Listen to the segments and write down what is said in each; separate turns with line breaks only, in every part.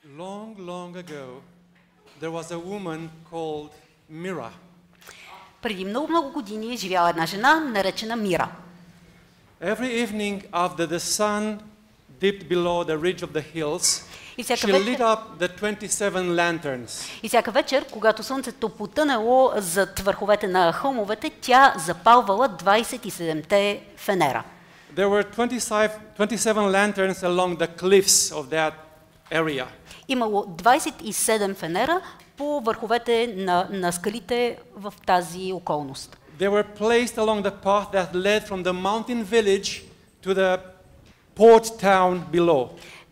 Long, long ago, there was a woman called Mira.
Преди много години живяла една жена, наречена Мира.
Every evening after the sun dipped below the ridge of the hills,
И всяка
she lit
вечер,
up the 27 lanterns.
и всяка вечер, когато слънцето потънало зад върховете на хълмовете, тя запалвала 27-те фенера.
There were 27 lanterns along the cliffs of that area.
Имало 27 фенера по върховете на скалите в тази околност.
They were placed along the path that led from the mountain village to the port town below.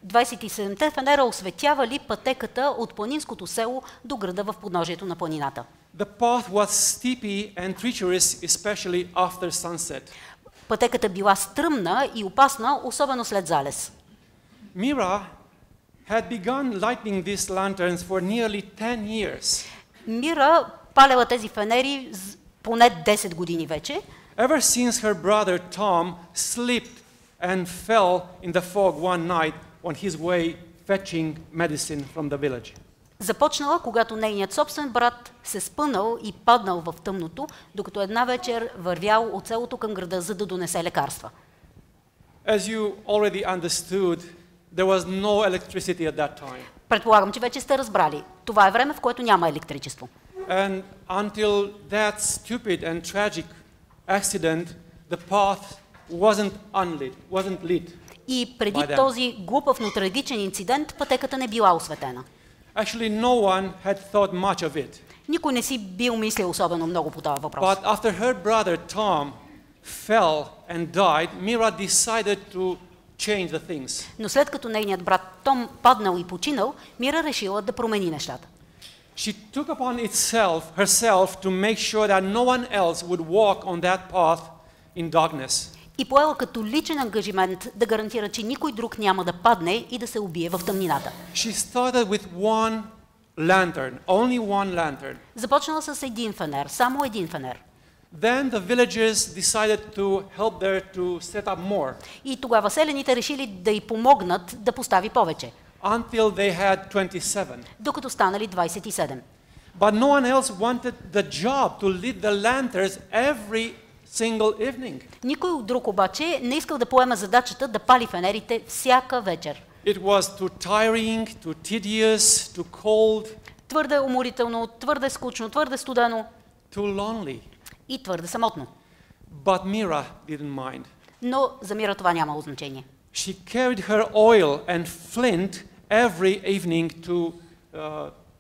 27-те фенера осветявали пътеката от планинското село до града в подножието на планината.
The path was steepy and treacherous, especially after sunset.
Пътеката била стръмна и опасна, особено след залез.
Mira had begun lighting these lanterns for nearly 10 years.
Мира палела тези фенери поне 10 години вече.
Ever since her brother Tom slipped and fell in the fog one night on his way fetching medicine from the village.
Започнала, когато нейният собствен брат се спънал и паднал в тъмното, докато една вечер вървял от селото към града, за да донесе лекарства.
As you already understood, there was no electricity at that time.
Предполагам, че вече сте разбрали. Това е време, в което няма електричество.
And until that stupid and tragic accident, the path wasn't lit.
И преди този глупав, но трагичен инцидент, пътеката не била осветена.
Actually, no one had thought much of it.
Никой не си бил мислил особено много по този въпрос.
But after her brother Tom fell and died, Mira decided to change the things.
Но след като нейният брат Том паднал и починал, Мира решила да промени нещата.
She took upon herself to make sure that no one else would walk on that path in darkness.
И поела като личен ангажимент да гарантира, че никой друг няма да падне и да се убие в тъмнината.
She started with one lantern, only one lantern.
Започнала с един фенер, само един фенер.
Then the villagers decided to help her to set up more.
И тогава селените решили да й помогнат да постави повече.
Until they had 27.
Докато станали 27.
But no one else wanted the job to lit the lanterns every single evening.
Никой друг обаче не искал да поема задачата да пали фенерите всяка вечер.
It was too tiring, too tedious, too cold.
Твърде уморително, твърде скучно, твърде студено.
Too lonely.
И твърде самотно.
But Mira didn't mind.
Но за Мира това нямало значение.
She carried her oil and flint every evening to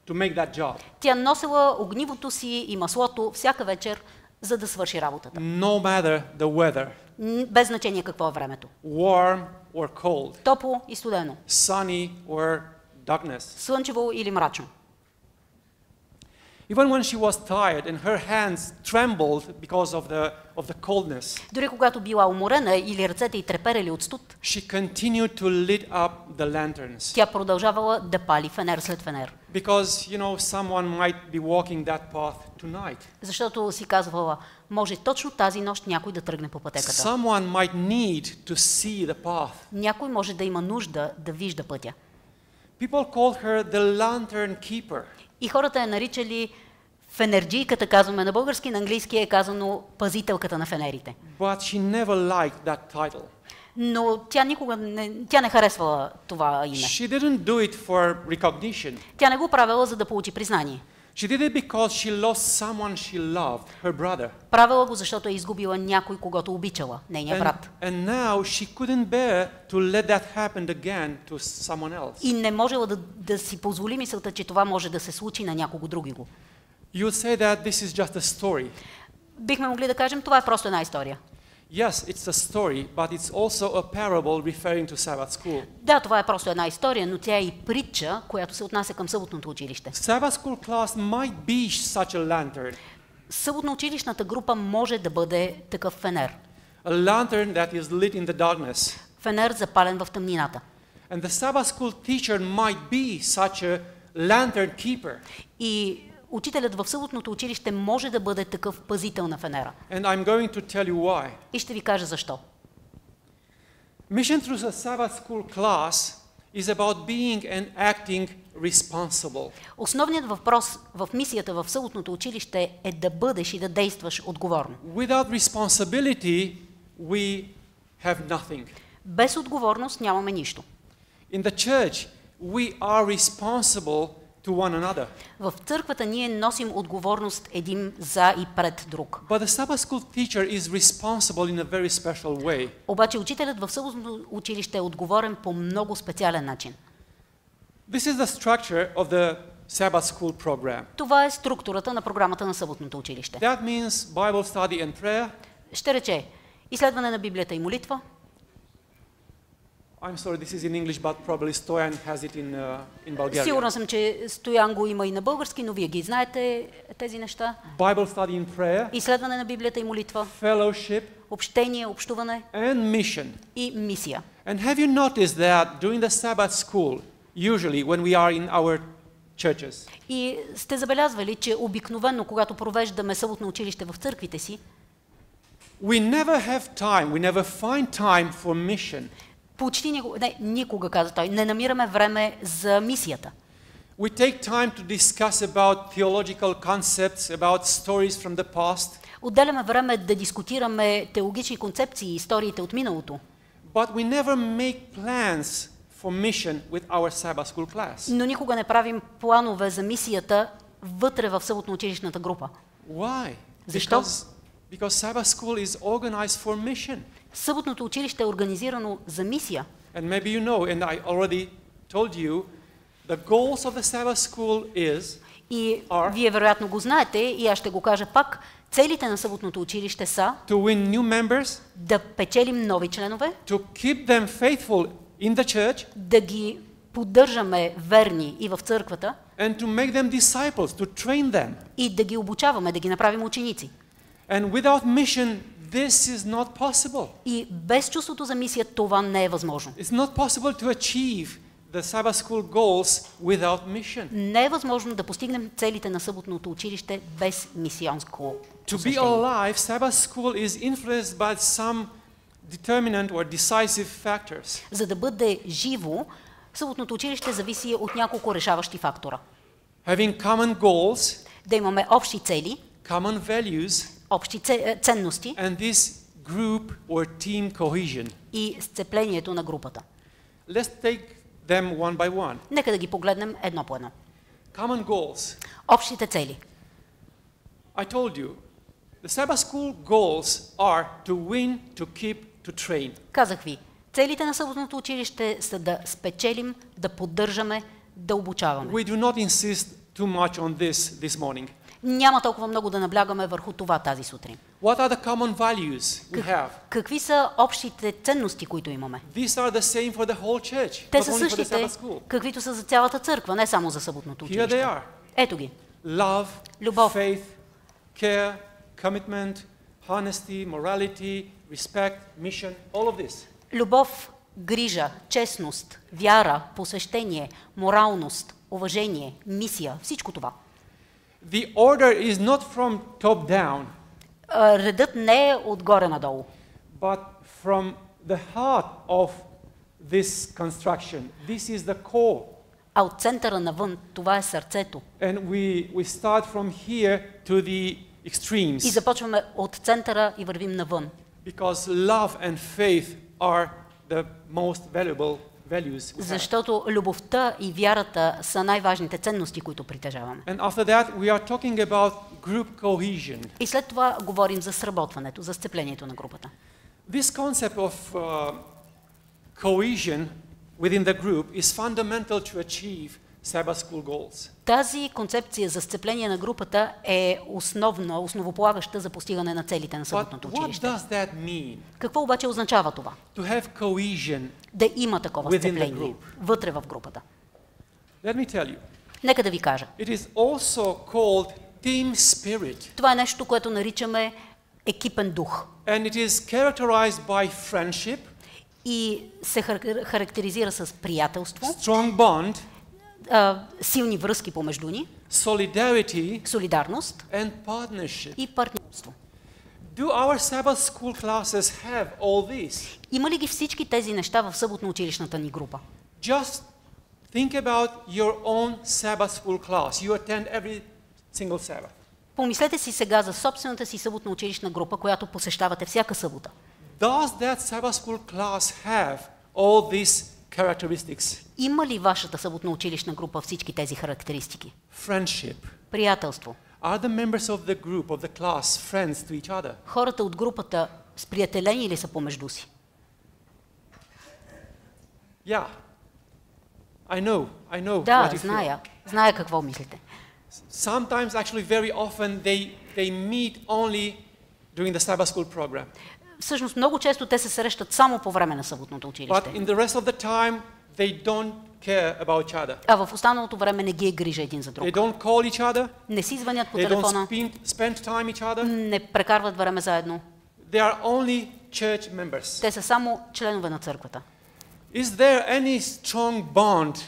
make that job.
Тя носила огнивото си и маслото всяка вечер, за да свърши работата.
No matter the weather.
Без значение какво е времето.
Warm or cold.
Топло и студено.
Sunny or darkness.
Слънчево или мрачно.
Even when she was tired and her hands trembled because of the coldness.
Дори когато била уморена или ръцете й треперели от студ,
She continued to lit up the lanterns.
тя продължавала да пали фенер след фенер.
Because, someone might be walking that path tonight.
Защото си казвала, може точно тази нощ някой да тръгне по пътеката.
Someone might need to see the path.
Някой може да има нужда да вижда пътя.
People called her the lantern keeper.
И хората я наричали фенерджийката, казваме на български, на английски е казано пазителката на фенерите.
But she never liked that title.
Но тя никога не харесвала това име.
She didn't do it for recognition.
Тя не го правила, за да получи признание.
She did it because she lost someone she loved, her brother.
Правила го, защото е изгубила някой, когото обичала, нейния брат.
And now she couldn't bear to let that happen again to someone else.
И не можела да си позволи мисълта, че това може да се случи на някого другиго.
You would say that this is just a story.
Бихме могли да кажем, това е просто една история.
Yes, it's a story, but it's also a parable referring to Sabbath school.
Да, това е просто една история, но тя е и притча, която се отнася към съботното училище.
Sabbath school class might be such a lantern.
Съботно-училищната група може да бъде такъв фенер.
A lantern that is lit in the darkness.
Фенер запален в тъмнината.
And the Sabbath school teacher might be such a lantern keeper.
И учителят в съботното училище може да бъде такъв пазител на фенера.
And I'm going to tell you why.
И ще ви кажа защо.
Mission through the Sabbath school class is about being and acting responsible.
Основният въпрос в мисията в съботното училище е да бъдеш и да действаш отговорно.
Without responsibility, we have nothing.
Без отговорност нямаме нищо.
In the church, we are responsible to one another.
В църквата ние носим отговорност един за и пред друг.
But the Sabbath school teacher is responsible in a very special way.
Обаче учителят в съботното училище е отговорен по много специален начин.
This is the structure of the Sabbath school program.
Това е структурата на програмата на съботното училище.
That means Bible study and prayer.
Ще рече изследване на Библията и молитва.
I'm sorry, this is in English, but probably Stoyan has it in Bulgarian.
Сигурна съм, че Стоян го има и на български, но вие ги знаете тези неща.
Bible study and prayer.
Изследване на Библията и молитва.
Fellowship.
Общение, общуване.
And mission.
И мисия.
And have you noticed that during the Sabbath school, usually when we are in our churches,
И сте забелязвали, че обикновено, когато провеждаме съботно училище в църквите си,
we never have time, we never find time for mission.
почти никога, каза той, не намираме време за мисията.
We take time to discuss about theological concepts, about stories from the past.
Отделяме време да дискутираме теологични концепции и историите от миналото.
But we never make plans for mission with our Sabbath school class.
Но никога не правим планове за мисията вътре в съботно-училищната група.
Why?
Защо?
Because Sabbath school is organized for mission.
Съботното училище е организирано за мисия.
And maybe you know, and I already told you, the goals of the Sabbath school is
И вие вероятно го знаете, и аз ще го кажа пак, целите на съботното училище са
to win new members,
да печелим нови членове,
to keep them faithful in the church,
да ги поддържаме верни и в църквата,
and to make them disciples, to train them.
и да ги обучаваме, да ги направим ученици.
And without mission, this is not possible.
И без чувството за мисия това не е възможно.
It's not possible to achieve the Sabbath school goals without mission.
Не е възможно да постигнем целите на съботното училище без мисионско
To be
посвещение.
alive, Sabbath school is influenced by some determinant or decisive factors.
За да бъде живо, съботното училище зависи от няколко решаващи фактора.
Having common goals,
Да имаме общи цели,
common values,
общи ценности
and this group or team cohesion.
и сцеплението на групата.
Let's take them one by one.
Нека да ги погледнем едно по едно.
Common goals.
Общите цели.
I told you, the Sabbath school goals are to win, to keep, to train.
Казах ви, целите на съботното училище са да спечелим, да поддържаме, да обучаваме.
We do not insist too much on this morning.
Няма толкова много да наблягаме върху това тази сутрин.
What are the common values we have?
Какви са общите ценности, които имаме?
These are the same for the whole church,
Те
not
са
only for the
същите,
Sabbath school.
каквито са за цялата църква, не само за съботното
Here they
училище.
are.
Ето ги.
Love,
Любов.
faith, care, commitment, honesty, morality, respect, mission, all of this.
Любов, грижа, честност, вяра, посвещение, моралност, уважение, мисия, всичко това.
The order is not from top down,
Редът не е отгоре надолу,
but from the heart of this construction. This is the core.
а от центъра навън, това е сърцето.
And we start from here to the
И
extremes,
започваме от центъра и вървим навън.
because love and faith are the most valuable values we have.
Защото любовта и вярата са най-важните ценности, които притежаваме.
And after that, we are talking about group cohesion.
И след това говорим за сработването, за сцеплението на групата.
This concept of cohesion within the group is fundamental to achieve Sabbath school goals.
Тази концепция за сцепление на групата е основополагаща за постигане на целите на
But
съботното
what
училище.
does that mean?
Какво обаче означава това?
To have cohesion.
Да има такова
Within the
сцепление
group.
вътре в групата.
Let me tell you,
Нека да ви кажа.
it is also called team spirit,
Това е нещо, което наричаме екипен дух.
and it is characterized by friendship,
И се характеризира с приятелство,
strong bond,
силни връзки помежду ни,
solidarity,
солидарност
and partnership.
и партньорство.
Do our Sabbath school classes have all these?
Има ли ги всички тези неща в съботно-училищната ни група?
Just think about your own Sabbath school class. You attend every single Sabbath.
Помислете си сега за собствената си съботна училищна група, която посещавате всяка събота.
Does that Sabbath school class have all these characteristics?
Има ли вашата съботна училищна група всички тези характеристики?
Friendship.
Приятелство.
Are the members of the group, of the class, friends to each other?
Хората от групата сприятелени ли са помежду си?
Yeah. I know what
Да,
you feel.
зная какво мислите.
Sometimes, actually, very often, they meet only during the Sabbath school program.
Всъщност много често те се срещат само по време на съботното
But
училище.
in the rest of the time, they don't care about each other.
А в останалото време не ги е грижа един за друг.
They don't call each other.
Не си звънят по
They
телефона,
don't spend time each other.
не прекарват време заедно.
They are only church members.
Те са само членове на църквата.
Is there any strong bond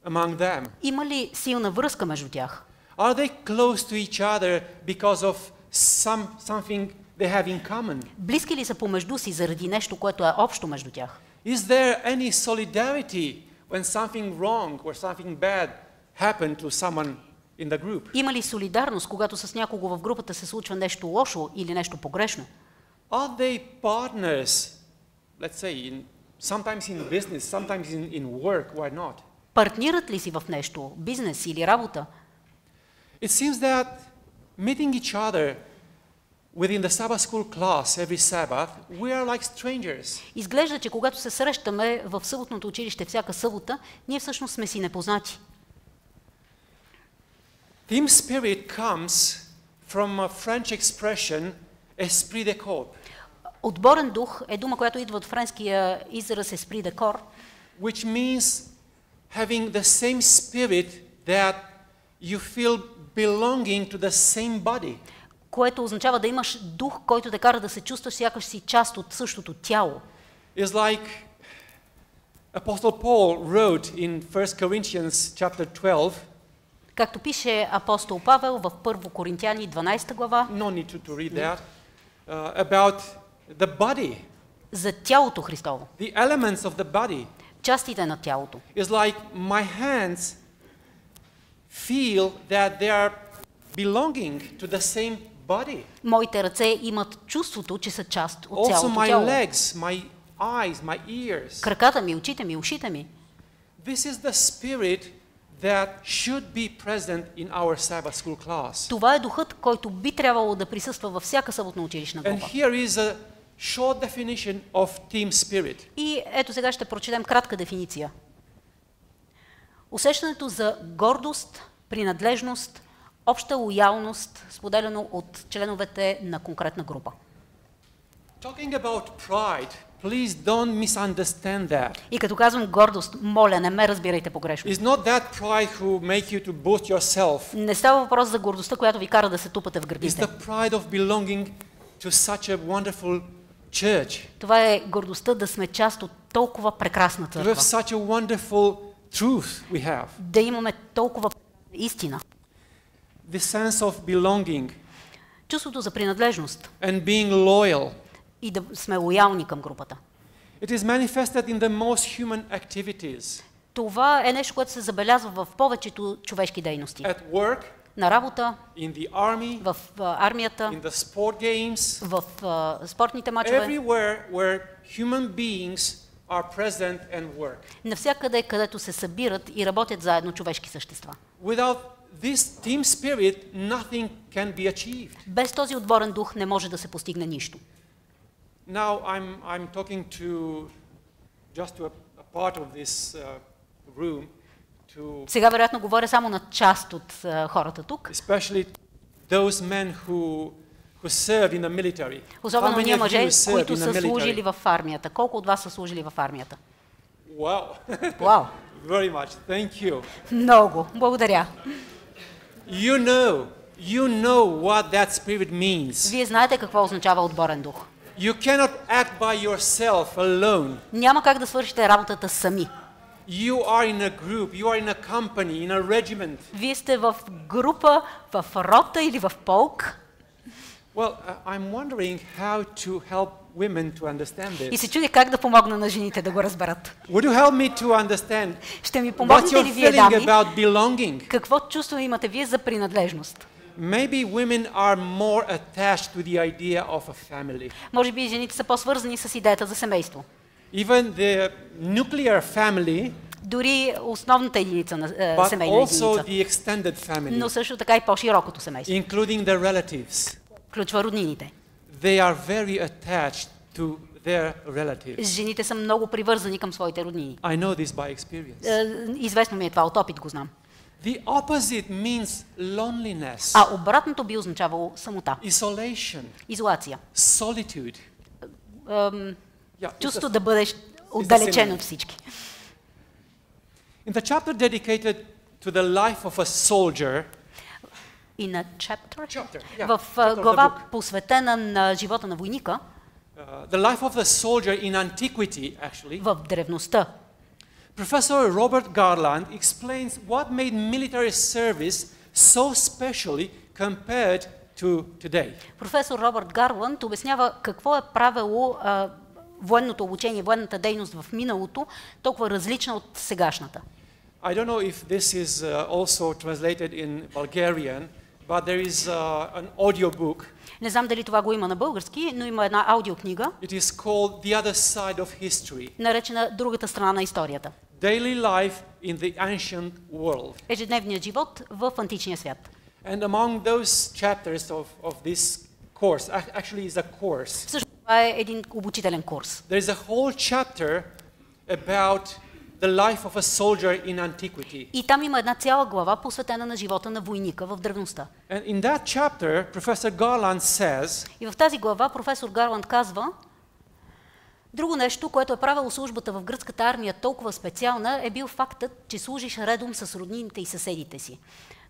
among them?
Има ли силна връзка между тях?
Are they close to each other because of something they have in common?
Близки ли са помежду си заради нещо, което е общо между тях?
Is there any solidarity when something wrong or something bad happened to someone in the group?
Има ли солидарност, когато с някого в групата се случва нещо лошо или нещо погрешно?
Are they partners, let's say, sometimes in business, sometimes in work, why not?
Партнират ли си в нещо, бизнес или работа?
It seems that meeting each other within the Sabbath school class every Sabbath, we are like strangers.
Изглежда, че когато се срещаме в съботното училище всяка събота, ние всъщност сме си непознати.
Team spirit comes from a French expression, esprit de corps,
Отборен дух е дума, която идва от френския израз esprit de corps,
which means having the same spirit that you feel belonging to the same body.
което означава да имаш дух, който те кара да се чувстваш сякаш си част от същото тяло.
It's like Apostle Paul wrote in 1 Corinthians chapter 12.
Както пише апостол Павел в 1 Коринтияни 12 глава,
No need to read that. About the body,
за тялото Христово,
the elements of the body.
частите на тялото.
It's like my hands feel that they are belonging to the same body.
Моите ръце имат чувството, че са част от
Also
цялото
my
тяло.
legs, my eyes, my ears.
Краката ми, очите ми, ушите ми.
This is the spirit that should be present in our Sabbath school class.
Това е духът, който би трябвало да присъства във всяка съботна училищна
And
група.
here is a short definition of team spirit.
И ето сега ще прочетем кратка дефиниция. Усещането за гордост, принадлежност, обща лоялност, споделено от членовете на конкретна група.
Talking about pride, please don't misunderstand that.
И като казвам гордост, моля, не ме разбирайте погрешно.
It's not that pride who make you to boast yourself.
Не става въпрос за гордостта, която ви кара да се тупате в
It's
гърдите.
the pride of belonging to such a wonderful church.
Това е гордостта да сме част от толкова прекрасна
To have
църква.
such a wonderful truth we have.
Да имаме толкова истина.
The sense of belonging
Чувството за принадлежност
and being loyal.
и да сме лоялни към групата.
It is manifested in the most human activities.
Това е нещо, което се забелязва в повечето човешки дейности.
At work,
На работа,
in the army,
в армията,
in the sport games,
в спортните мачове,
everywhere where human beings are present and work.
навсякъде, където се събират и работят заедно човешки същества.
Without this team spirit, nothing can be achieved.
Без този отборен дух не може да се постигне нищо.
Now I'm talking to just to a part of this room, to
Сега вероятно говоря само на част от хората тук,
especially those men who serve in the military.
особено
How many
ние
of
мъже,
you serve
които
in the
са служили
military?
в армията. Колко от вас са служили в армията?
Wow,
Вау!
very much. Thank you.
Много! Благодаря!
You know what that spirit means.
Вие знаете какво означава отборен дух.
You cannot act by yourself alone.
Няма как да свършите работата сами.
You are in a group, you are in a company, in a regiment.
Вие сте в група, в рота или в полк.
Well, I'm wondering how to help women to understand
И се
this.
чудя как да помогна на жените да го разберат.
Would you help me to understand
Ще ми
what
помогнете
you're
ли вие,
feeling
дами?
about belonging?
Какво чувство имате вие за принадлежност?
Maybe women are more attached to the idea of a family.
Може би жените са по-свързани с идеята за семейство.
Even the nuclear family,
Дори основната единица на
but
семейна
also
единица.
the extended
Но
family,
също така и по-широкото семейство.
including the relatives.
Включва роднините.
They are very attached to their relatives.
Жените са много привързани към своите роднини.
I know this by experience.
Известно ми е това, от опит го знам.
The opposite means loneliness,
А обратното би означавало самота,
isolation,
изолация,
solitude.
ем,
Yeah,
чувство да бъдеш отдалечен от всички.
In the chapter dedicated to the life of a soldier,
И на chapter,
yeah,
в
chapter of the
глава
book,
посветена на живота на войника,
the life of the soldier in antiquity, actually,
в древността,
Professor Robert Garland explains what made military service so specially compared to today.
професор Робърт Гарланд обяснява какво е правило военното обучение, военната дейност в миналото, толкова различна от сегашната.
I don't know if this is also translated in Bulgarian, but there is an audiobook.
Не знам дали това го има на български, но има една аудиокнига,
It is called The Other Side of History,
наречена Другата страна на историята.
Daily Life in the Ancient World.
Ежедневният живот в античния свят.
And among those chapters of this course, actually is a course,
Също това е един обучителен курс.
there is a whole chapter about the life of a soldier in antiquity.
И там има една цяла глава, посветена на живота на войника в древността.
And in that chapter, Professor Garland says,
И в тази глава професор Гарланд казва, друго нещо, което е правило службата в гръцката армия толкова специална, е бил фактът, че служиш редом с роднините и съседите си.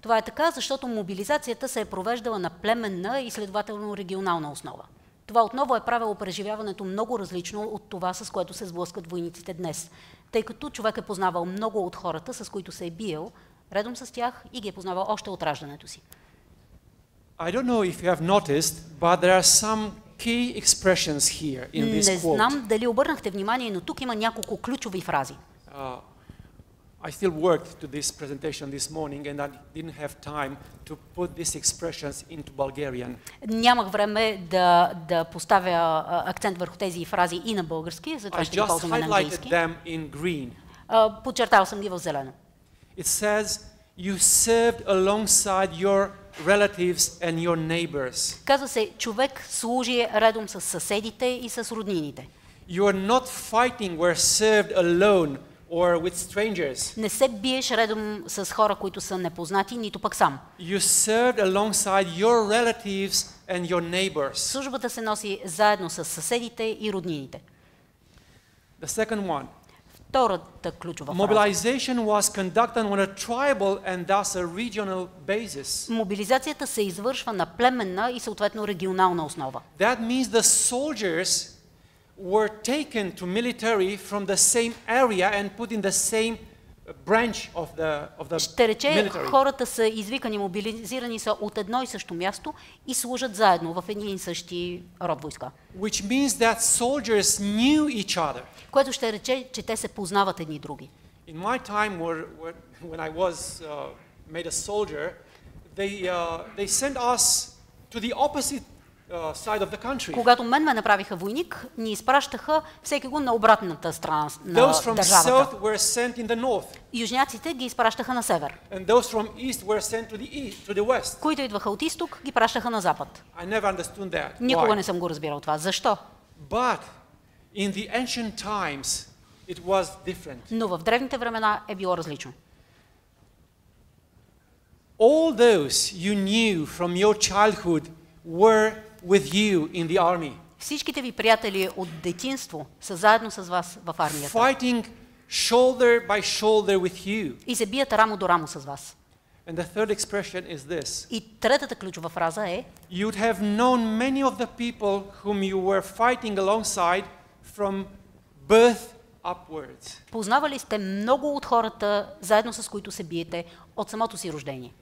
Това е така, защото мобилизацията се е провеждала на племенна и следователно регионална основа. Това отново е правило преживяването много различно от това, с което се сблъскват войниците днес, тъй като човек е познавал много от хората, с които се е биел, редом с тях и ги е познавал още от раждането си.
I don't know if you have noticed, but there are some key expressions here in this
Не
quote.
знам дали обърнахте внимание, но тук има няколко ключови фрази.
I still worked to this presentation this morning and I didn't have time to put these expressions into Bulgarian.
Нямах време да поставя акцент върху тези фрази и на български, затова
I
ще ги
just
ползваме на
highlighted
английски.
them in green.
Подчертал съм ги в зелено.
It says, you served alongside your relatives and your neighbors.
Казва се, човек служи редом с съседите и с роднините.
You are not fighting where served alone or with strangers.
Не се биеш редом с хора, които са непознати, нито пък сам.
You served alongside your relatives and your neighbors.
Службата се носи заедно с съседите и роднините.
The second one,
Втората ключова фраза.
mobilization was conducted on a tribal and thus a regional basis.
Мобилизацията се извършва на племенна и съответно регионална основа.
That means the soldiers were taken to military from the same area and put in the same branch of the
Ще рече,
military.
хората са извикани, мобилизирани са от едно и също място и служат заедно в един и същи род войска.
Which means that soldiers knew each other.
Което ще рече, че те се познават едни други.
In my time, when I was made a soldier, they sent us to the opposite side of the country.
Когато ме направиха войник, ни изпращаха всеки го на обратната страна на
Those from
държавата.
south were sent in the north,
Южняците ги изпращаха на север.
and those from east were sent to the west.
Които идваха от изток, ги пращаха на запад.
I never understood that.
Никога
Why?
не съм го разбирал това. Защо?
But in the ancient times, it was different.
Но в древните времена е било различно.
All those you knew from your childhood were with you in the army,
Всичките ви приятели от детинство са заедно с вас в армията
fighting shoulder by shoulder with you.
и се бият рамо до рамо с вас.
And the third expression is this.
И третата ключова фраза е:
You'd have known many of the people whom you were fighting alongside from birth upwards.
познавали сте много от хората, заедно с които се биете от самото си рождение.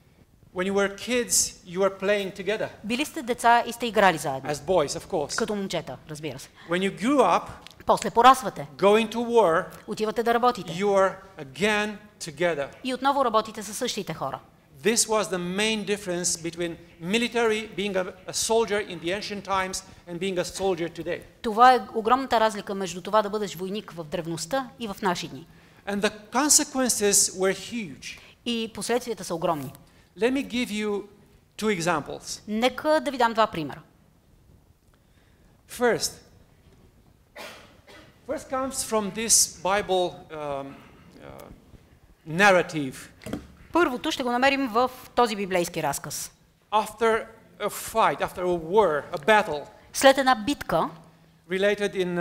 When you were kids, you were playing together.
Били сте деца и сте играли заедно.
As boys, of course.
Като момчета, разбира се.
When you grew up,
После порасвате,
going to war,
отивате да работите.
you are again together.
И отново работите със същите хора.
This was the main difference between military, being a soldier in the ancient times, and being a soldier today.
Това е огромната разлика между това да бъдеш войник в древността и в наши дни.
And the consequences were huge.
И последствията са огромни.
Let me give you two examples.
Нека да ви дам два примера.
First comes from this Bible narrative.
Първото ще го намерим в този библейски разказ.
After a fight, after a war, a battle,
След една битка,
related in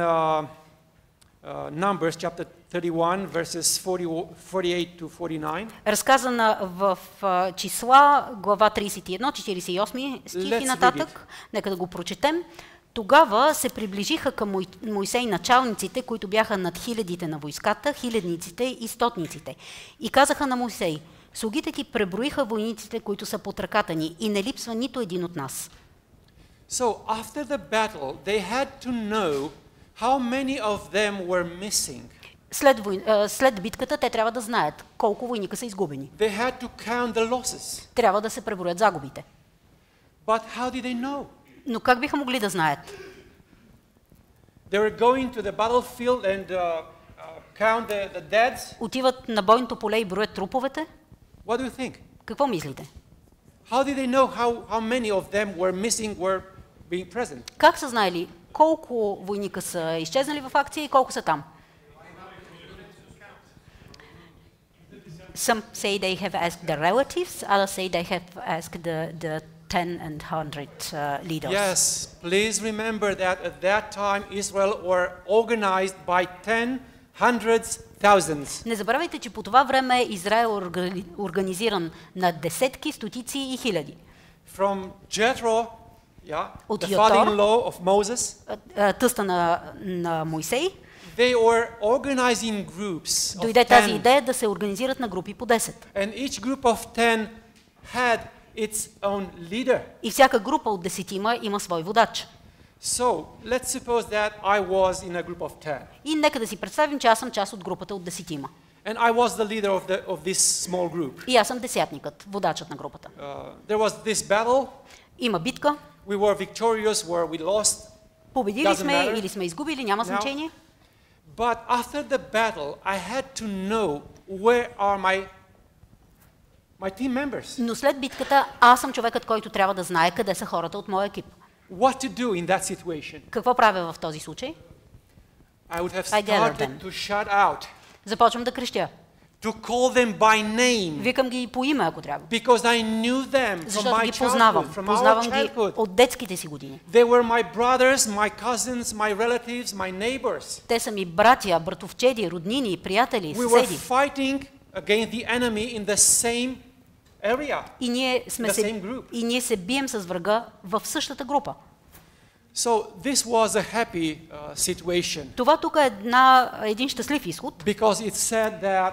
Numbers chapter 31, verses 48 to 49.
разказана в числа, глава 31, 48 стих и нататък. Нека да го прочетем. Тогава се приближиха към Мойсей началниците, които бяха над хилядите на войската, хилядниците и стотниците. И казаха на Мойсей: слугите ти преброиха войниците, които са под ръката ни, и не липсва нито един от нас.
So after the battle, they had to know how many of them were missing.
След битката те трябва да знаят колко войника са изгубени.
They had to count the losses.
Трябва да се преброят загубите.
But how did they know?
Но как биха могли да знаят?
They were going to the battlefield and count the deads.
Отиват на бойното поле и броят труповете?
What do you think?
Какво мислите?
How did they know how many of them were missing, were being present?
Как са знаели колко войника са изчезнали в акция и колко са там? Some say they have asked the relatives, others say they have asked the 10 and 100 leaders.
Yes, please remember that at that time Israel were organized by 10, hundreds, thousands.
Не забравяйте, че по това време Израел е организиран на десетки, стотици и хиляди.
From Jethro, the
Йотор,
father-in-law of Moses,
тъста на Мойсей,
they were organizing groups of
дойде тази
10,
идея да се организират на групи по 10.
and each group of 10 had its own leader.
И всяка група от 10 има свой водач.
So, let's suppose that I was in a group of 10.
И нека да си представим, че аз съм част от групата от 10.
And I was the leader of this small group.
И аз съм десятникът, водачът на групата.
There was this battle.
Има битка.
We were victorious, where we lost.
Победили сме или сме изгубили, няма значение.
But after the battle, I had to know where are my team members.
Но след битката аз съм човекът, който трябва да знае къде са хората от моя екип.
What to do in that situation?
Какво правя в този случай?
I would have started to shout out.
Започвам да крещя.
To call them by name.
Викам ги по име, ако трябва.
Because I knew them from
Защото
my
ги
childhood,
познавам.
from our
Познавам ги
childhood.
от детските си години.
They were my brothers, my cousins, my relatives, my neighbors.
Те са ми братя, братовчеди, роднини, приятели,
We were
съседи.
fighting against the enemy in the same area.
И ние се бием с врага в същата група.
So this was a happy situation.
Това тук е един щастлив изход.
Because it said that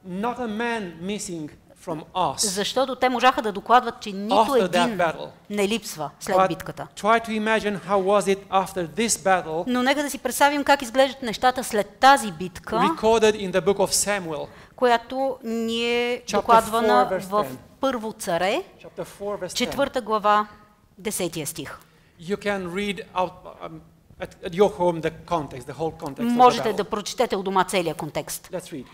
not a man missing from us.
Защото те можаха да докладват, че нито един не липсва след битката.
Try to imagine how was it after this battle.
Но нека да си представим как изглеждат нещата след тази битка,
recorded in the book of Samuel.
Която ни е докладвана в Първо царе, 4 глава, 10 стих.
You can read out at your home the context, the whole context.
Можете да прочетете у дома целия контекст.
Let's read.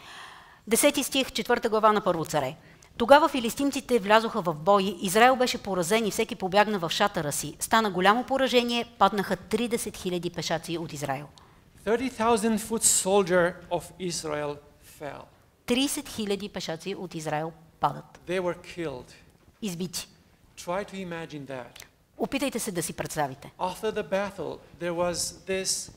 10 стих, 4 глава на Първо царе. Тогава филистимците влязоха в бой, Израел беше поразен и всеки побягна в шатъра си. Стана голямо поражение, паднаха 30 000 пешаци от Израел.
30,000 foot soldier of Israel fell.
30 000 пешаци от Израел падат.
They were killed.
Избити.
Try to imagine that.
Опитайте се да си представите.
After the battle, there was this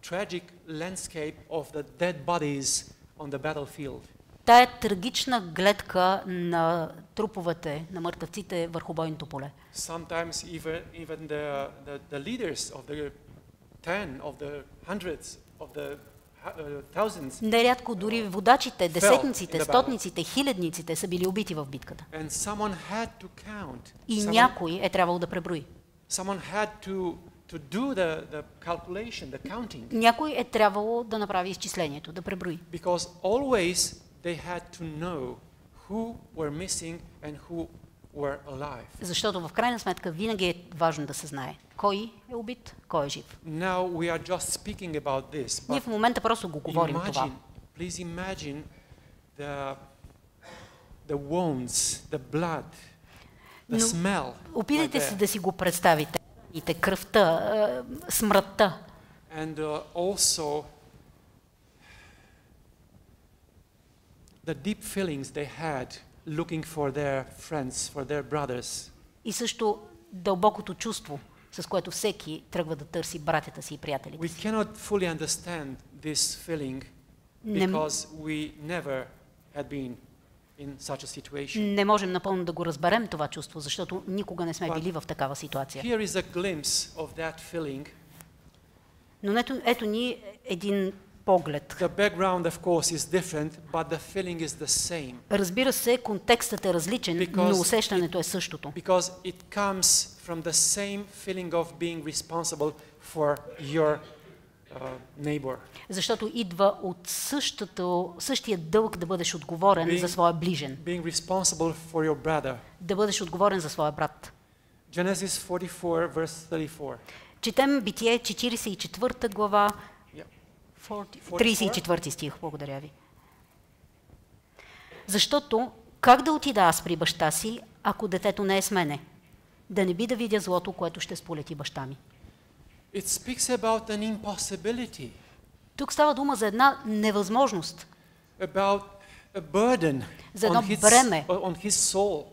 tragic landscape of the dead bodies on the battlefield.
Тая трагична гледка на труповете, на мъртвците върху бойното поле.
Sometimes even the leaders of the 10, of the hundreds, of the thousands.
Нерядко дори водачите, десетниците, стотниците, хилядниците са били убити в битката.
And someone had to count.
И някой е трябвало да преброи.
Someone had to do the calculation, the counting.
Някой е трябвало да направи изчислението, да преброи.
Because always they had to know who were missing and who were alive.
Защото в крайна сметка винаги е важно да се знае кой е убит, кой е жив.
Now we are just speaking about this.
Ние в момента просто го говорим това.
Please imagine the wounds, the blood, the smell.
Опитайте се да си го представите. И кръвта, смрътта.
And also the deep feelings they had looking for their friends, for their brothers.
И също дълбокото чувство, с което всеки тръгва да търси братята си и приятелите си.
We cannot fully understand this feeling because we never had been in such a situation.
Не можем напълно да го разберем това чувство, защото никога не сме били в такава ситуация.
Here is a glimpse of that feeling.
Но ето ни един поглед.
The background of course is different, but the feeling is the same.
Разбира се, контекстът е различен, но усещането е същото.
Because it comes from the same feeling of being responsible for your neighbor.
Защото идва от същия дълг да бъдеш отговорен за своя ближен.
Being responsible for your brother.
Да бъдеш отговорен за своя брат.
Genesis 44 verse 34.
Четем Битие 44 глава, 34 стих, благодаря ви. Защото как да отида аз при баща си, ако детето не е с мене? Да не би да видя злото, което ще сполети баща ми.
It speaks about an impossibility.
Тук става дума за една невъзможност.
About a burden
за едно бреме,
on his soul.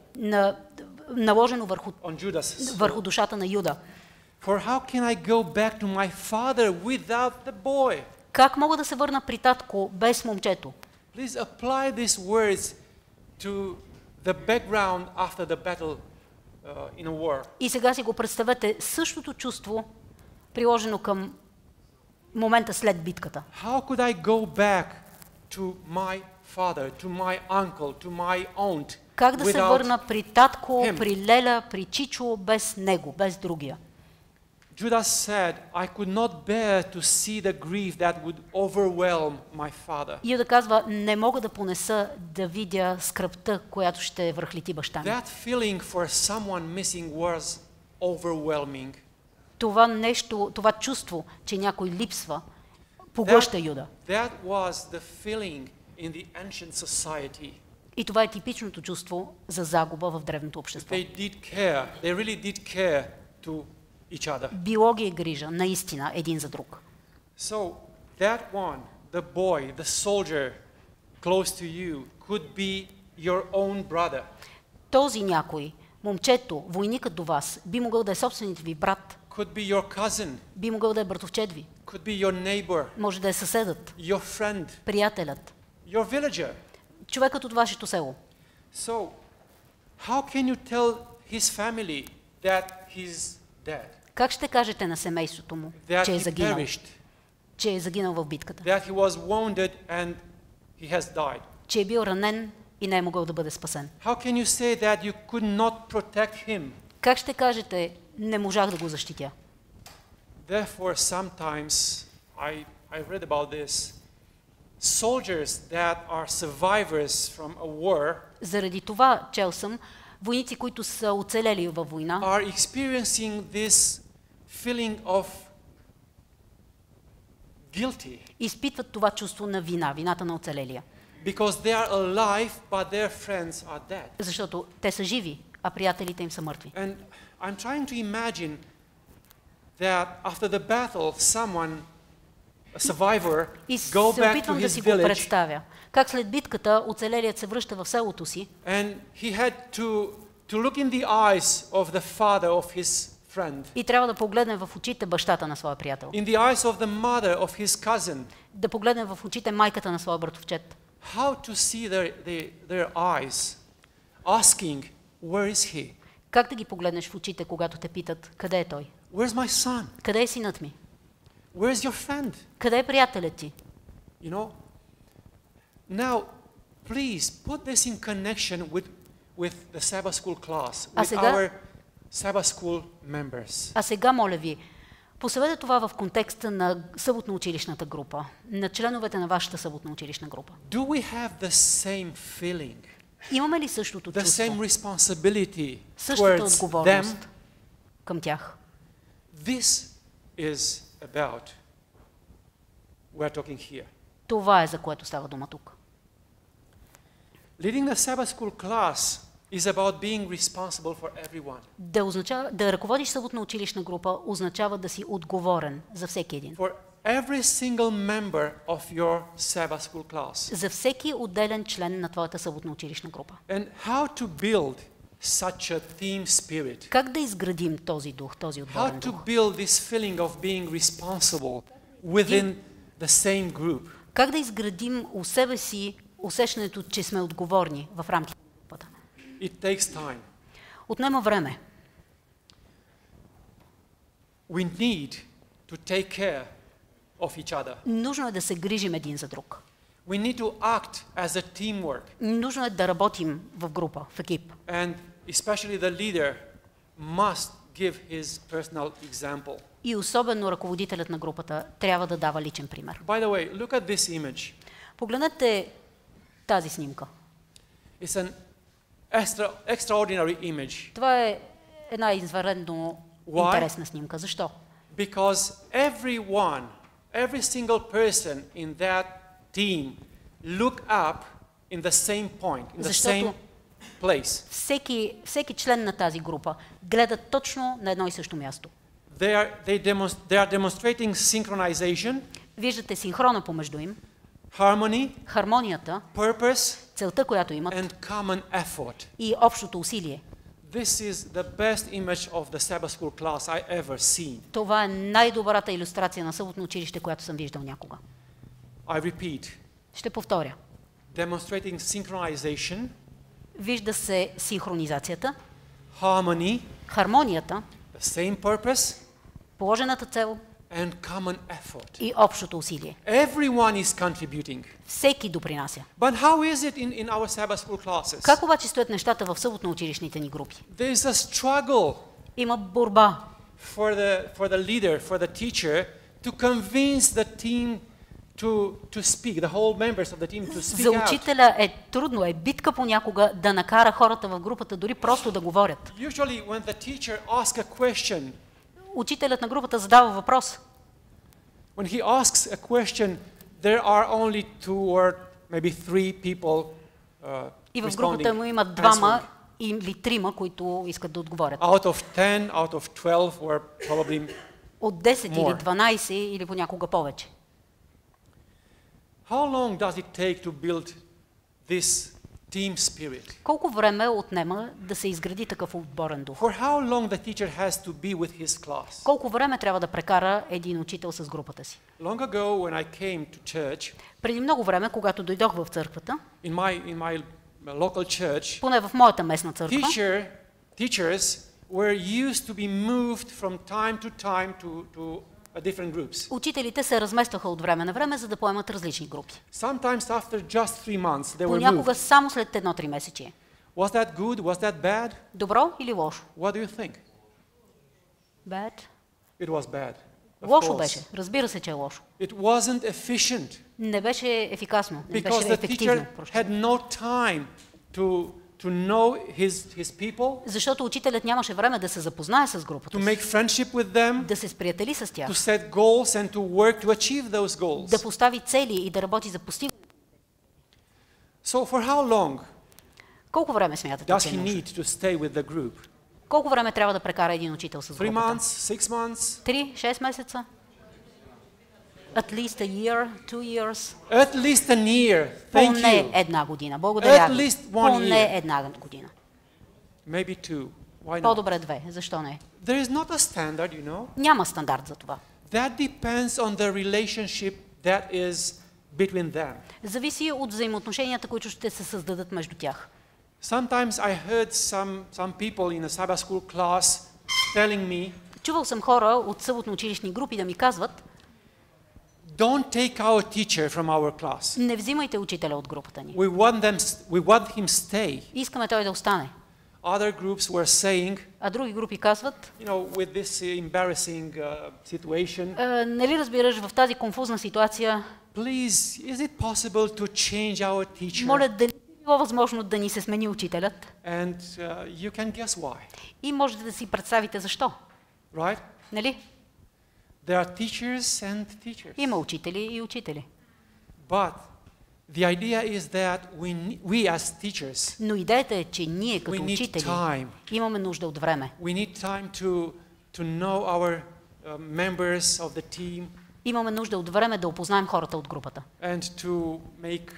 Наложено върху душата на Юда.
For how can I go back to my father without the boy?
Как мога да се върна при татко без момчето?
Please apply these words to the background after the battle in a war.
И сега си го представете същото чувство, приложено към момента след битката.
How could I go back to my father, to my uncle, to my aunt?
Как да се върна при татко, при леля, при чичо без него, без другия?
Judas said, I could not bear to see the grief that would overwhelm my father.
Юда казва, не мога да понеса да видя скръбта, която ще връхлети баща ми.
That feeling for someone missing was overwhelming.
Това чувство, че някой липсва, поглъща Юда.
That was the feeling in the ancient society.
И това е типичното чувство за загуба в древното общество.
They did care. They really did care to each other.
Било ги е грижа, наистина, един за друг.
So that one, the boy, the soldier close to you, could be your own brother.
Този някой, момчето, войникът до вас, би могъл да е собственият ви брат.
Could be your cousin.
Би могъл да е братовчет ви.
Could be your neighbor.
Може да е съседът.
Your friend.
Приятелят.
Your villager.
Човекът от вашето село.
So, how can you tell his family that he's dead?
Как ще кажете на семейството му, че е загинал? Че е загинал в битката?
That he was wounded and he has died.
Че е бил ранен и не е могъл да бъде спасен?
How can you say that you could not protect him?
Как ще кажете, не можах да го защитя?
Therefore, sometimes I read about this. Soldiers that are survivors from a war.
Заради това чел съм, войници, които са оцелели във война,
are experiencing this feeling of guilty.
Изпитват това чувство на вина, вината на оцелелия.
Because they are alive, but their friends are dead.
Защото те са живи, а приятелите им са мъртви.
And I'm trying to imagine that after the battle, a survivor, go back to his
да си го представя. Как след битката оцелелият се връща в селото си.
And he had to look in the eyes of the father of his friend.
И трябва да погледне в очите бащата на своя приятел.
In the eyes of the mother of his cousin.
Да погледне в очите майката на своя братовчет.
How to see their eyes, asking, where is he?
Как да ги погледнеш в очите, когато те питат, къде е той?
Where's my son?
Къде е синът ми?
Where's your friend?
Къде е приятелят ти?
You know? Now, please put this in connection with the Sabbath school class, with our Sabbath school members.
А сега, моля ви, поставете това в контекста на съботно-училищната група, на членовете на вашата съботно-училищна група.
Do we have the same feeling?
Имаме ли същото
The
чувство?
same responsibility
Същата
towards
отговорност
them?
към тях?
This is about we're talking here.
Това е, за което става дума тук.
Leading the Sabbath school class is about being responsible for everyone.
Да ръководиш съботно-училищна група означава да си отговорен за всеки един.
For every single member of your Sabbath school class.
За всеки отделен член на твоята съботно-училищна група.
And how to build such a team spirit?
Как да изградим този дух, този отговорен
How to
дух?
build this feeling of being responsible within the same group?
Как да изградим у себе си усещането, че сме отговорни в рамките на групата?
It takes time.
Отнема време.
We need to take care of each other.
Нужно е да се грижим един за друг.
We need to act as a teamwork.
Нужно е да работим в група, в екип.
And especially the leader must give his personal example.
И особено ръководителят на групата трябва да дава личен пример.
By the way, look at this image.
Погледнете тази снимка.
It's an extraordinary image.
Това е една извънредно
Why?
интересна снимка. Защо?
Because everyone, every single person in that team look up in the same point, in the
Защото
same place.
всеки член на тази група гледа точно на едно и също място.
They are demonstrating synchronization,
Виждате синхрона помежду им,
harmony,
хармонията,
purpose,
целта, която имат
and common effort.
и общото усилие.
This is the best image of the Sabbath school class I ever seen.
Това е най-добрата илюстрация на съботно училище, която съм виждал някога.
I repeat,
Ще повторя.
demonstrating synchronization,
Вижда се синхронизацията,
harmony,
хармонията,
the same purpose,
положената цел
and common effort.
и общото усилие.
Everyone is contributing.
Всеки допринася.
But how is it in our Sabbath school classes?
Как обаче стоят нещата в съботно-училищните ни групи?
There is a struggle
Има борба
for the leader, for the teacher, to convince the team to speak, the whole members of the team to
За
speak out.
учителя е трудно, е битка понякога да накара хората в групата дори просто да говорят.
Usually when the teacher asks a question,
Учителят на групата задава въпрос.
when he asks a question, there are only two or maybe three people
И в групата му има
responding,
двама
answering.
или трима, които искат да отговорят.
Out of 10, out of 12, or probably
От 10 или
More.
12 или понякога повече.
how long does it take to build this team spirit?
Колко време отнема да се изгради такъв отборен дух?
For how long the teacher has to be with his class?
Колко време трябва да прекара един учител с групата си?
Long ago when I came to church,
Преди много време, когато дойдох в църквата,
in my local church,
поне в моята местна църква,
teachers were used to be moved from time to time to different groups.
учителите се разместваха от време на време, за да поемат различни групи.
Sometimes after just 3 months they were
Понякога
moved.
само след 1-3 месечие.
Was that good? Was that bad?
Добро или лошо?
What do you think?
Bad.
It was bad. Of
Лошо
course.
беше. Разбира се, че е лошо.
It wasn't efficient
Не беше ефикасно, не
because
беше
the
ефективно.
teacher had no time to know his people,
Защото учителят нямаше време да се запознае с
to
групата
make
си,
friendship with them,
да се сприятели с тях,
to set goals and to work to achieve those goals.
да постави цели и да работи за постигане.
So for how long
Колко време смятате,
does
че
he
е нужно?
need to stay with the group?
Колко време трябва да прекара един учител с
3
групата?
months, 6 months,
3-6 месеца? At least a year, 2 years?
at least a year. Thank
Поне
you.
една година. Благодаря
At
ви.
least one
Поне
year.
една година.
Maybe 2. Why not?
По-добре 2. Защо не?
There is not a standard, you know.
Няма стандарт за това.
That depends on the relationship that is between them.
Зависи от взаимоотношенията, които ще се създадат между тях.
Sometimes I heard some people in a Sabbath school class telling me,
Чувал съм хора от съботно-училищни групи да ми казват:
don't take our teacher from our class.
Не взимайте учителя от групата ни.
We want him stay.
Искаме той да остане.
Other groups were saying,
А други групи казват,
with this embarrassing situation,
нали разбираш, в тази конфузна ситуация,
please, is it possible to change our teacher?
моля, дали е било възможно да ни се смени учителят?
And you can guess why,
И можете да си представите защо.
right?
Нали?
There are teachers and teachers.
Има учители и учители.
But the idea is that we as teachers,
Но идеята е, че ние
we
като
need
учители
time.
имаме нужда от време.
We need time to know our members of the team
Имаме нужда от време да опознаем хората от групата.
and to make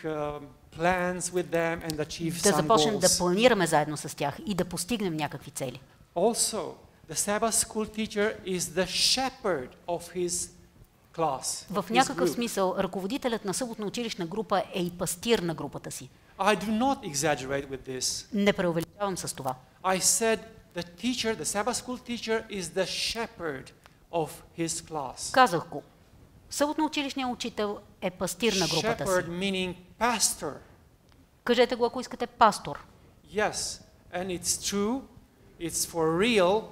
plans with them and achieve
Да
some
започнем да
goals.
планираме заедно с тях и да постигнем някакви цели.
Also, the Sabbath school teacher is the shepherd of his class.
В
of his
някакъв
group.
смисъл, ръководителят на съботно-училищна група е и пастир на групата си.
I do not exaggerate with this.
Не преувеличавам с това.
I said the Sabbath school teacher is the shepherd of his class.
Казах го. Съботно-училищният учител е пастир на групата
Shepherd
си.
meaning pastor.
Кажете го, ако искате, пастор.
Yes, and it's true, it's for real,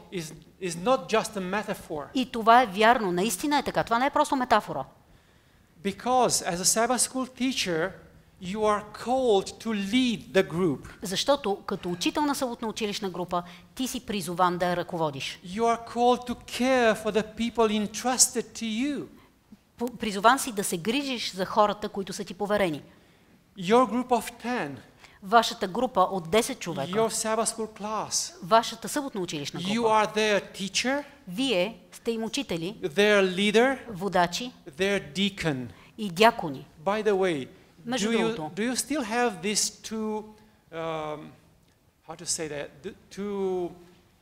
is not just a metaphor.
И това е вярно, наистина е така. Това не е просто метафора.
Because as a Sabbath school teacher, you are called to lead the group.
Защото като учител на съботно-училищна група, ти си призован да я ръководиш.
You are called to care for the people entrusted to you.
Призован си да се грижиш за хората, които са ти поверени.
Your group of 10,
Вашата група от 10 човека,
your Sabbath school class.
вашата съботно-училищна
You
група,
are their teacher,
вие сте им учители,
their leader,
водачи
their deacon.
и дякони.
By the way,
Между другото,
do you still have these two, how to say that, two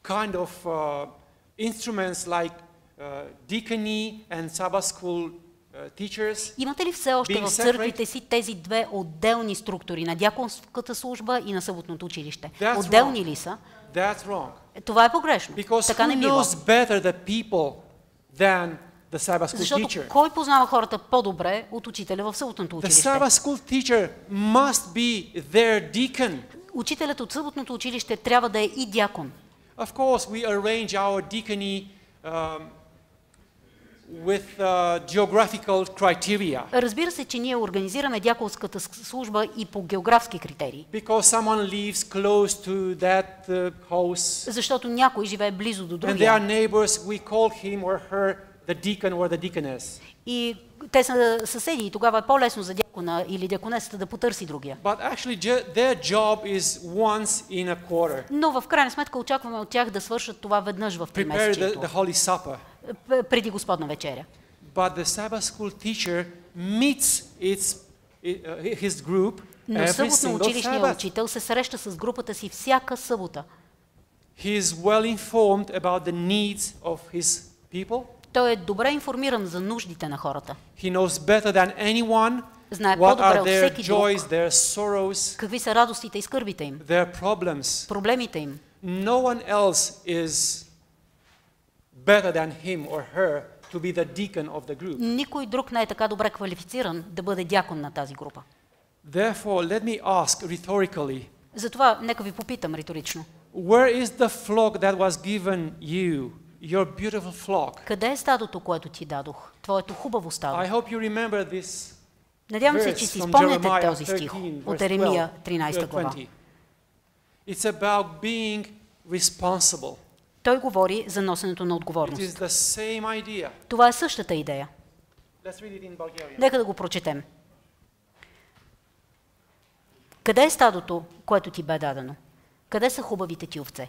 kind of instruments like deacony and Sabbath school teachers?
Имате ли все още
being
в църквите си тези две отделни структури, на дяконската служба и на съботното училище?
That's
Отделни ли са?
That's wrong.
Това е погрешно.
Because
Така не
who
бива.
knows better the people than the Sabbath school
Защото
teacher?
кой познава хората по-добре от учителя в съботното
The
училище?
Sabbath school teacher must be their deacon.
Учителят от съботното училище трябва да е и дякон.
Of course, we arrange our deacony with geographical criteria.
Разбира се, че ние организираме дяконската служба и по географски критерии.
Because someone lives close to that house,
Защото някой живее близо до
and they are
другия.
neighbors, we call him or her the deacon or the deaconess.
И те са съседи и тогава е по-лесно за дякона или дяконесата да потърси другия.
But actually, their job is once in a quarter.
Но в крайна сметка очакваме от тях да свършат това веднъж в
Prepare
тримесечието,
the Holy Supper.
преди Господна вечеря.
But the Sabbath school teacher meets his group
Но
every
съботно
single
училищният
Sabbath.
учител се среща с групата си всяка събота.
He is well informed about the needs of his people.
Той е добре информиран за нуждите на хората.
He knows better than anyone
Знае
what
по-добре
are
от
their
всеки друг
joys, their sorrows,
какви са радостите и скърбите им,
their problems.
проблемите им.
No one else is better than him or her to be the deacon of the group.
Никой друг не е така добре квалифициран да бъде дякон на тази група.
Therefore, let me ask rhetorically,
Затова нека ви попитам риторично.
where is the flock that was given you, your beautiful flock?
Къде е стадото, което ти дадох? Твоето хубаво
I
стадо.
hope you remember this
Надявам се, че
verse
си
from
спомняте
Jeremiah
този стих
13,
от
verse
Еремия
12,
13 глава.
20. It's about being responsible.
Той говори за носенето на
It
отговорност.
is the same idea.
Това е същата идея.
Let's read it in Bulgarian.
Нека да го прочетем. Къде е стадото, което ти бе дадено? Къде са хубавите ти овце?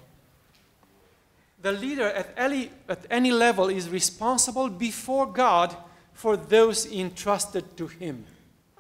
The leader at any level is responsible before God for those entrusted to him.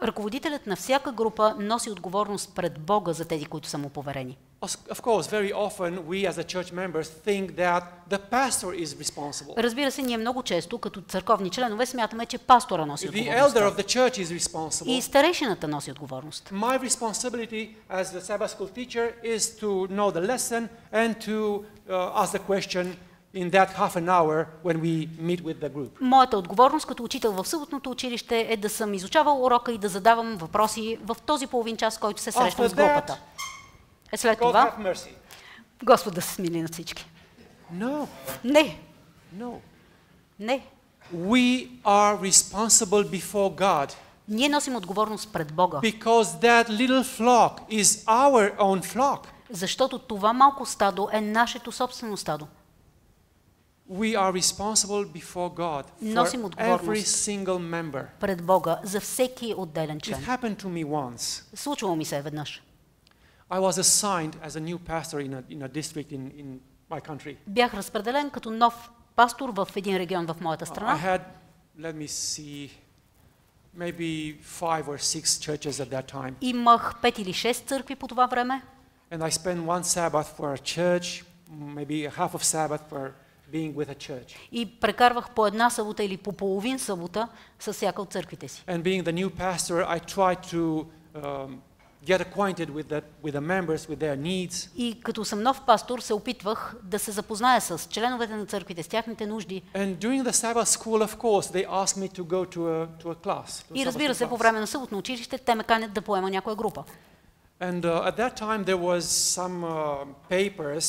Ръководителят на всяка група носи отговорност пред Бога за тези, които са му поверени.
Of course, very often we as a church members think that the pastor is responsible.
Разбира се, ние много често, като църковни членове, смятаме, че пастора носи
The elder
отговорността.
of the church is responsible.
И старейшината носи отговорност.
My responsibility as the Sabbath school teacher is to know the lesson and to ask the question, in that half an hour when we meet with the group.
Моята отговорност като учител в съботното училище е да съм изучавал урока и да задавам въпроси в този половин час, който се срещам с групата. След това, Господ да се смили на всички.
No.
Не.
No.
Не.
We are responsible before God.
Ние носим отговорност пред Бога.
Because that little flock is our own flock.
Защото това малко стадо е нашето собствено стадо.
We are responsible before God
Носим
for
отговорност
every single member.
пред Бога за всеки отделен
It
член.
happened to me once.
Случвало ми се веднъж.
I was assigned as a new pastor in a district in my country.
Бях разпределен като нов пастор в един регион в моята
I
страна.
had, let me see, maybe 5 or 6 churches at that time.
Имах 5 или 6 църкви по това време.
And I spent one Sabbath for a church, maybe a half of Sabbath for being with a church.
И прекарвах по една събота или по половин събота с всяка от църквите си.
And being the new pastor, I tried to get acquainted with the members, with their needs.
И като съм нов пастор, се опитвах да се запозная с членовете на църквите, с тяхните нужди.
And during the Sabbath school, of course, they asked me to go to a class.
И разбира се, по време на съботно училище, те ме канят да поема някоя група.
And at that time, there was some papers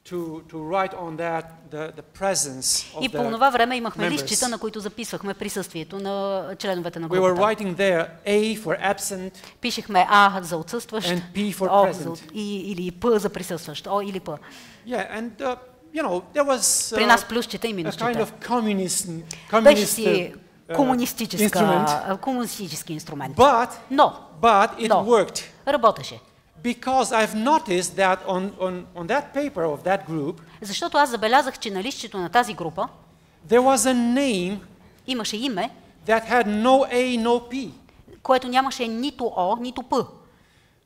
to write on that the presence of
И по това време имахме
members.
листчета, на които записвахме присъствието на членовете на
We were
групата.
writing there A for absent
Пишехме А за отсъстващ,
and P for
О
present.
или П за присъстващ, О или П.
Yeah, and you know, there was
При нас плюсчета и
a kind
минусчета.
of communist
Беше си
instrument.
комунистически инструмент.
But
Но
it worked.
работеше.
Because I've noticed that on that paper of that group,
Защото аз забелязах, че на листчето на тази група
there was a name
имаше име,
that had no A, no P.
което нямаше нито О, нито П.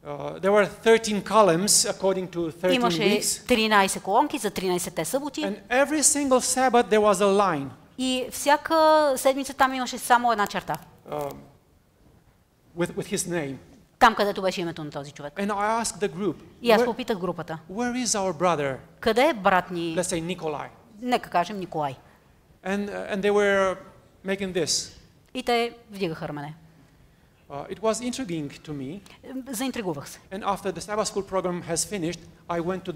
There were 13 columns according to 13
Имаше
weeks.
13 колонки за 13-те съботи
And every single Sabbath there was a line.
и всяка седмица там имаше само една черта.
With his name.
Там, където беше името на този човек.
And I asked the group,
И аз попитах групата.
where is our brother?
Къде е брат ни,
Let's say Nikolai.
нека кажем Николай?
And they were making this.
И те вдигаха рамене.
It was intriguing to me.
Заинтригувах се.
And after the Sabbath school program has finished, I went to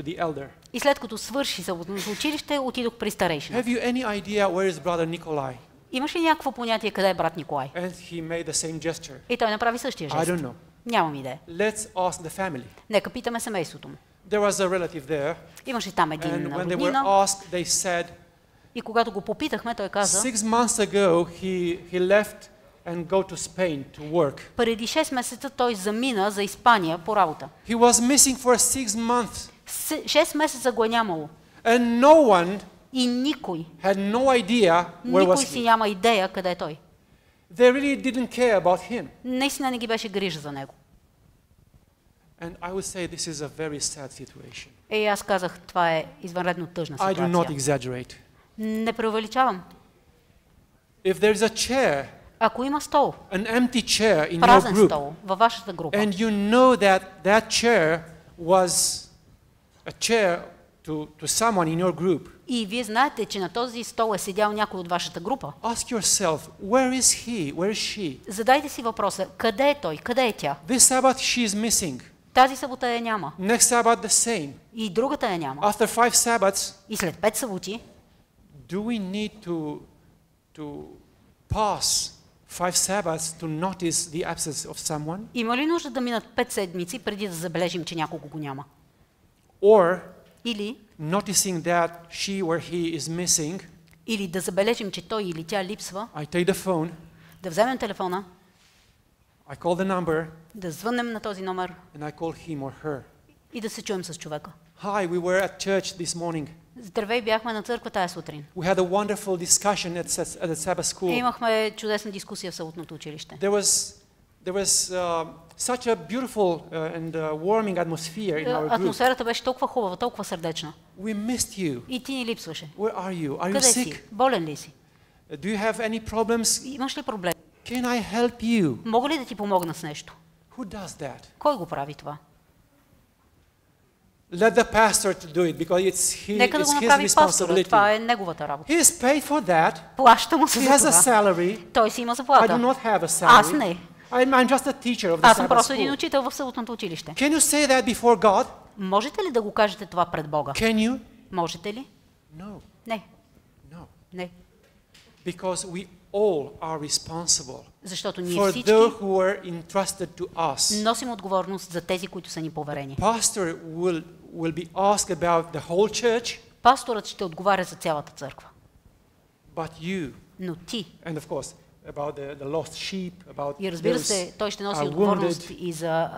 the elder.
И след като свърши съботното училище, отидох при старейшина.
Have you any idea where is brother Nikolai?
Имаш ли някакво понятие къде е брат Николай?
And he made the same gesture.
И той направи същия
I
жест.
don't know.
Нямам идея.
Let's ask the family.
Нека питаме семейството му.
There was a relative there,
Имаше там
and
един
when they were
роднина
asked, they said,
и когато го попитахме, той каза,
6 months ago he left and go to Spain to work.
преди 6 месеца той замина за Испания по работа.
He was missing for 6 months,
6 месеца го е нямало.
and no one
И никой
had no idea where
никой
was
си
he.
няма идея къде е той.
They really didn't care about him.
Наистина не ги беше грижа за него.
And I would say this is a very sad situation.
И аз казах, това е извънредно тъжна
I do not
ситуация.
exaggerate.
Не преувеличавам.
If there is a chair,
Ако има стол,
an empty chair in your
празен
group,
стол във вашата група,
and you know that that chair was a chair to someone in your group,
и вие знаете, че на този стол е седял някой от вашата група,
ask yourself, where is he? Where is she?
задайте си въпроса, къде е той, къде е тя?
This Sabbath she is missing.
Тази събота я няма.
Next Sabbath the same.
И другата я няма.
After 5 Sabbaths,
И след 5 съботи,
do we need to pass 5 Sabbaths to notice the absence of someone?
има ли нужда да минат 5 седмици преди да забележим, че някого го няма?
Or
Или
noticing that she or he is missing,
да забележим, че той или тя липсва,
I take the phone,
да вземем телефона,
I call the number,
да звънем на този номер
and I call him or her.
и да се чуем с човека.
Hi, we were at church this morning.
Здравей, бяхме на църква тая сутрин.
We had a wonderful discussion at the Sabbath school.
Имахме чудесна дискусия в съботното училище.
There was such a beautiful and warming atmosphere in our group.
Атмосферата беше толкова хубава, толкова сърдечна.
We missed you.
И ти ни липсваше.
Where are you? Are you
Къде
sick?
си? Болен ли си?
Do you have any problems?
Имаш ли проблем?
Can I help you?
Мога ли да ти помогна с нещо?
Who does that?
Кой го прави това?
let the pastor to do it because
Нека да го
it's his
направи пастора, това
responsibility.
е неговата работа.
He is paid for that.
Плаща му се
He
за
has a
това.
salary.
Той си има
I do
заплата.
not have a
Аз
salary.
не.
I'm just a teacher of the
Аз съм
Sabbath
просто един
school.
учител в съботното училище.
Can you say that before God?
Можете ли да го кажете това пред Бога?
Can you?
Можете ли?
No.
Не.
No.
Не.
Because we all are responsible
Защото ние
for
всички
those who are entrusted to us.
носим отговорност за тези, които са ни поверени.
Pastor will be asked about the whole church,
Пасторът ще отговаря за цялата църква.
but you,
Но ти,
and of course, about the lost sheep, about
и разбира
those
се, той ще носи
are
отговорност
wounded.
и за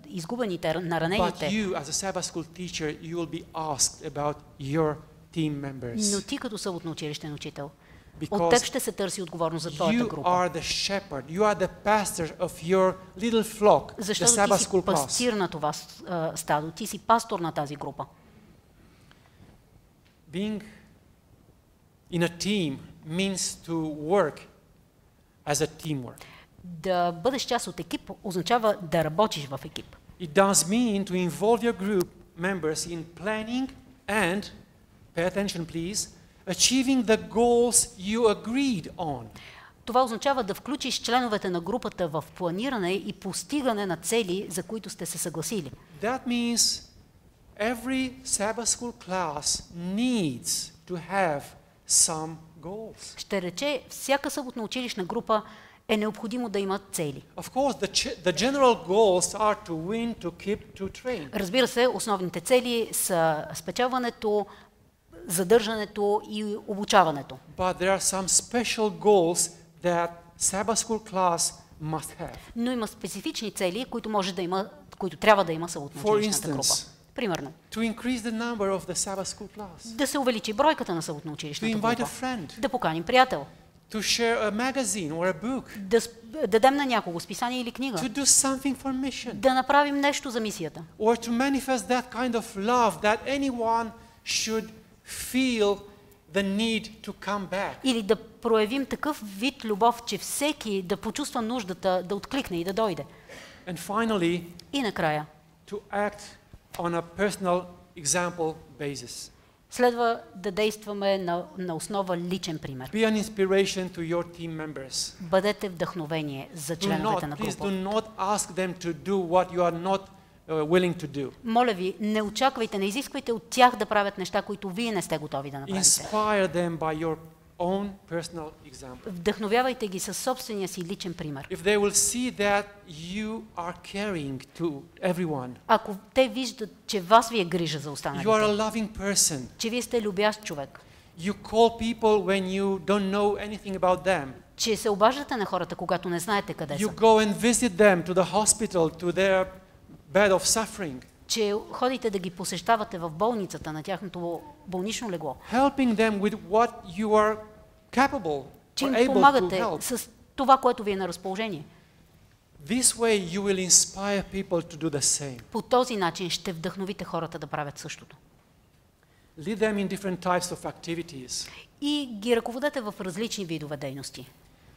изгубените,
But
наранените.
you, as a Sabbath school teacher, you will be asked about your team
Но
members.
ти като съботно училищен учител, от
Because
теб ще се търси отговорност за твоята
you
група.
are the shepherd, you are the pastor of your little flock, the
Защото
Sabbath
ти си
school class.
пастир на това стадо, ти си пастор на тази група.
Being in a team means to work as a teamwork.
Да бъдеш част от екип означава да работиш в екип.
It does mean to involve your group members in planning and, pay attention please, achieving the goals you agreed on.
Това означава да включиш членовете на групата в планиране и постигане на цели, за които сте се съгласили.
That means every Sabbath school class needs to have some goals.
Ще рече, всяка съботна училищна група е необходимо да има цели.
Of course, the general goals are to win, to keep, to train.
Разбира се, основните цели са спечелването, задържането и обучаването.
But there are some special goals that Sabbath school class must have.
Но има специфични цели, които трябва да има съботна
For
училищната група.
instance,
Примерно,
to increase the number of the Sabbath school class,
да се увеличи бройката на съботна
to
училищната
invite a
група,
friend,
да поканим приятел,
to share a magazine or a book,
да дадем на някого списание или книга,
to do something for mission,
да направим нещо за мисията.
or to manifest that kind of love that anyone should feel the need to come back.
Или да проявим такъв вид любов, че всеки да почувства нуждата да откликне и да дойде.
And finally,
И накрая,
to act on a personal example basis.
следва да действаме на основа личен пример.
Be an inspiration to your team members.
Бъдете вдъхновение за членовете на
Please
група.
do not ask them to do what you are not willing to do.
Моля ви, не очаквайте, не изисквайте от тях да правят неща, които вие не сте готови да направите.
Inspire them by your own personal example.
Вдъхновявайте ги със собствения си личен пример.
If they will see that you are caring to everyone,
Ако те виждат, че вас ви е грижа за
you are
останалите,
a loving person,
че вие сте любящ човек,
you call people when you don't know anything about them,
че се обаждате на хората, когато не знаете къде
you
са,
go and visit them to the hospital, to their bed of suffering,
че ходите да ги посещавате в болницата, на тяхното болнично легло,
helping them with what you are capable
че
or
им
able to
помагате
help.
с това, което ви е на разположение.
This way you will inspire people to do the same.
По този начин ще вдъхновите хората да правят същото.
Lead them in different types of activities.
И ги ръководете в различни видове дейности.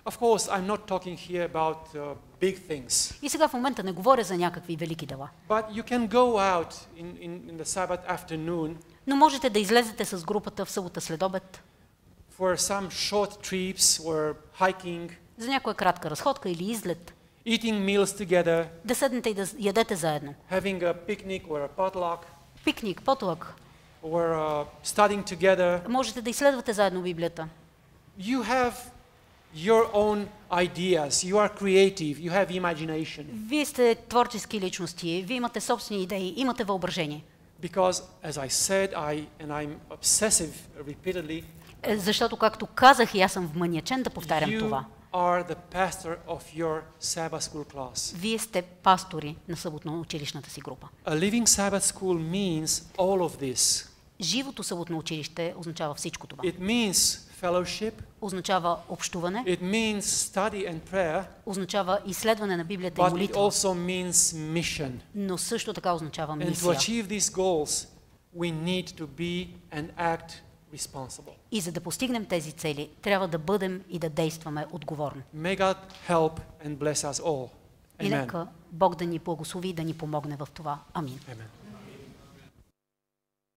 Of course, I'm not talking here about big things,
И сега в момента не говоря за някакви велики дела.
but you can go out in the Sabbath afternoon
Но можете да излезете с групата в събота след обед
for some short trips or hiking,
за някоя кратка разходка или излет,
eating meals together,
да седнете и да ядете заедно.
having a picnic or a potluck,
Пикник, потлък.
or studying together.
Можете да изследвате заедно Библията.
You have your own ideas, you are creative, you have imagination.
Вие сте творчески личности, вие имате собствени идеи, имате въображение.
Because, as I said, and I'm obsessive repeatedly,
Защото, както казах, и аз съм вманиачен да повтарям
you
това.
are the pastor of your Sabbath school class.
Вие сте пастори на съботно-училищната си група.
A living Sabbath school means all of this.
Живото съботно училище означава всичко това.
It means fellowship,
Означава общуване,
it means study and prayer,
означава изследване на Библията и
but it
молитва,
also means mission.
но също така означава
And to
мисия.
achieve these goals, we need to be and act responsible.
И за да постигнем тези цели, трябва да бъдем и да действаме отговорно.
May God help and bless us all.
И
Amen.
нека Бог да ни благослови и да ни помогне в това. Амин.
Amen.